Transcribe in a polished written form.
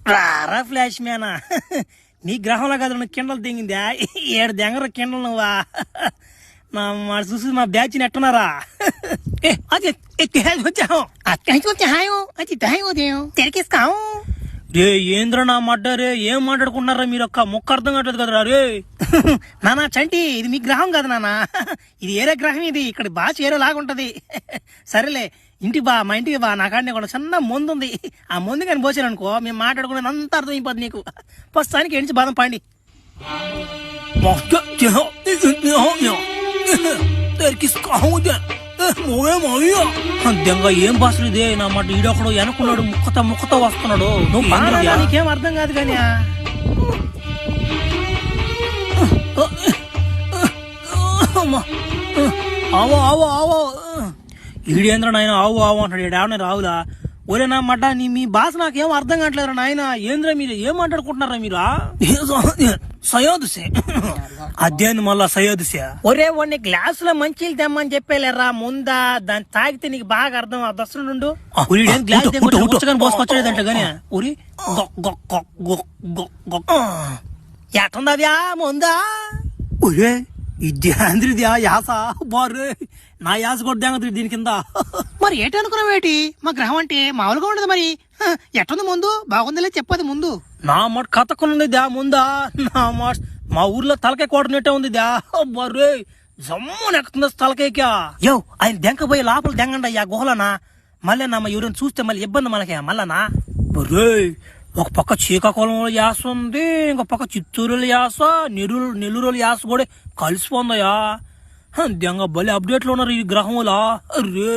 రారా ఫ్లాష్ మ్యానా నీ గ్రహంలో కదా కిండలు దిగిందా 7 దెంగర కిండలు నువ్వా మా చూసి మా బ్యాచ్ ఎట్టున్నారా రే ఏంద్ర నా మడ్డ రే ఏం మాట్లాడుకుంటున్నారా మీరు ఒక్క మొక్క అర్థం కావట్లేదు కదరా రే నానా చంటి ఇది మీ గ్రహం కదా నానా ఇది ఏరే గ్రహం ఇది ఇక్కడ బాగా చేరేలాగుంటది సరేలే మా ఇంటికి బా నా కాడనే కూడా చిన్న మందు ఉంది ఆ మందు కానీ పోసాను అనుకో మేము మాట్లాడుకునేది అంత అర్థం అయిపోద్ది నీకు ప్రస్తుతానికి ఎంచి బాదం పాండి ఏం భాషలు ఇదే నా మాట ఈడొకడు వెనుకున్నాడు ముక్కతో వస్తున్నాడు నువ్వు నీకేం అర్థం కాదు కానీ ఆవో ఆవో ఆవో ఈడేంద్ర నాయన ఆవు ఆవు అంటాడు ఈడావనే రావులా ఒరే నా మడ్డ మీ భాష నాకేం అర్థం కావట్లేదురా నాయన ఏంద్ర మీరు ఏం మాట్లాడుకుంటున్నారా మీరు సయోదుసే అదేంది మళ్ళా సయోదుసే ఒరే వాడిని గ్లాసులో మంచి తెమ్మని చెప్పేలేరా ముందా దాన్ని తాగితే నీకు బాగా అర్థం ఆ దశ నుండు గ్లాస్ పోసుకొచ్చలేదంట గానీ ఉరి ఎట్టుందవ్యా ముందా ఒరే ఇది అంద్రిద్యా యాస బారు నా యాస కూడా దేంగ దీని కింద మరి ఏంటి అనుకున్నావేటి మా గ్రహం అంటే మామూలుగా ఉండదు మరి ఎట్టుంది ముందు బాగుందిలే చెప్పది ముందు నా మాట కథకున్నది దా ముందా నా మాట మా ఊర్లో తలకాయ కోటనట్టే ఉంది దా బర్రే జమ్ము నెక్కుతుంది తలకాయకా యో ఆయన దెంక పోయి లోపల దెంగండి ఆ గుహలనా మళ్ళీ నా ఎవరైనా చూస్తే మళ్ళీ ఇబ్బంది మనకే మళ్ళనా బర్రే ఒక పక్క శ్రీకాకుళంలో యాస ఉంది ఇంకో పక్క చిత్తూరులో యాస నెల్లూరు యాస కూడా కలిసిపోందయా దెంగ బలి అప్డేట్లు ఉన్నారు ఈ గ్రహంలో రే